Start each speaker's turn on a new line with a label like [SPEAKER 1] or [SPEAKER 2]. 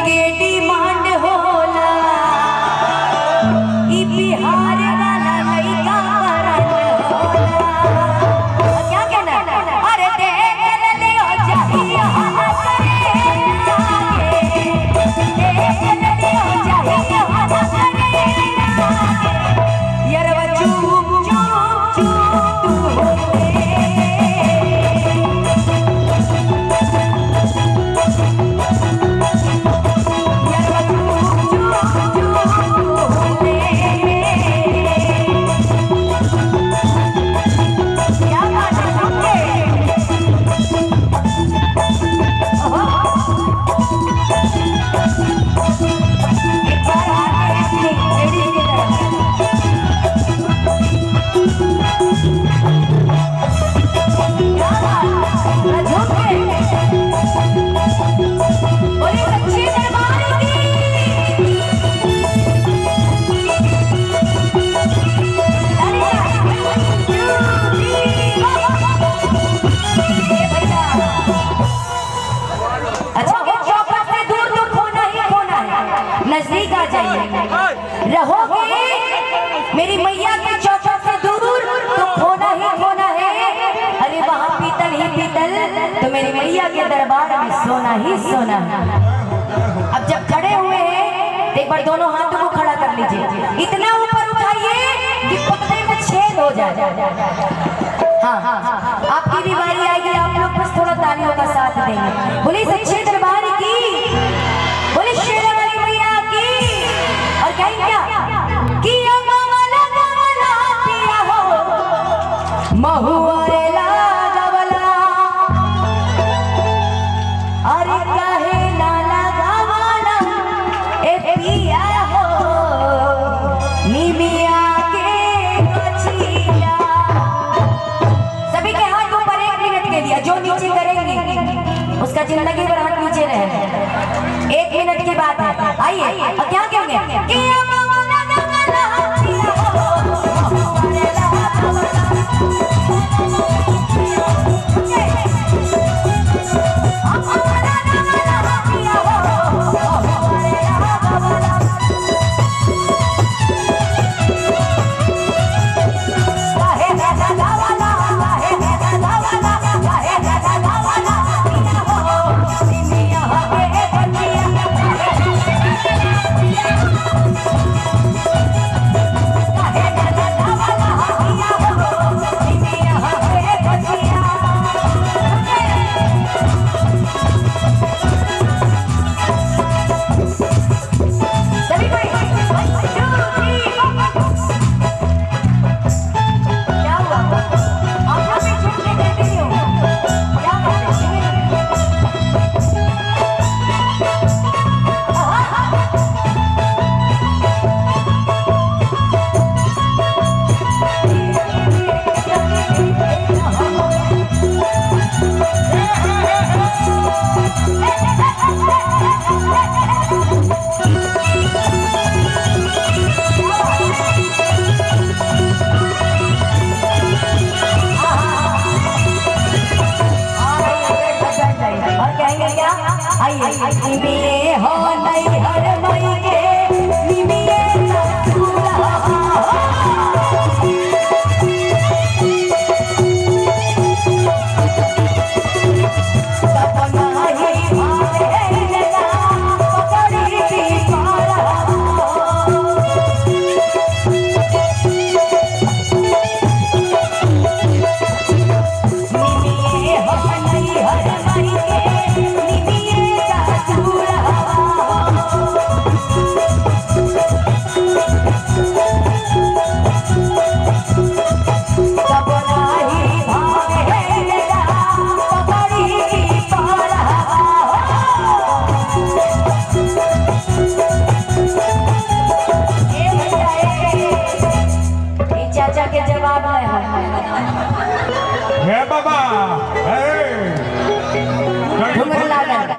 [SPEAKER 1] के डिमांड होला ई बिहार वाला लइका परन होला। क्या कहना? अरे देख ले ओ चाहिए हला करे लागे, देख ले ओ चाहिए हला करे लागे, यारवा चुप चुप चुप तू होते। नजदीक आ जाइए, रहोगे मेरी मैया के चौखट से दूर तो खोना ही खोना है। अरे वहाँ पीतल ही पीतल तो मेरी मैया के दरबार में सोना ही सोना है। अब जब खड़े हुए हैं तो एक बार दोनों हाथों को खड़ा कर लीजिए, इतना ऊपर उठाइए कि पत्ते में छेद हो जाए। हाँ हाँ, आपकी भी बारी आएगी, आप लोग बस थोड़ा तालियों का साथ देंगे। बोले सच्चे दरबार की, बोले शेर वाली मैया की। और कहेंगे क्या कि अमवाला गवला पिया हो महुआ रे लागवला, अरे काहे ना लगावला ए पिया हो निमिया के गछिया। सभी के हाथ ऊपर 1 मिनट के लिए, जो नीचे करेंगे उसका जिंदगी भर हाथ नीचे रहे। 1 मिनट की बात है। आइए, क्या कहेंगे कि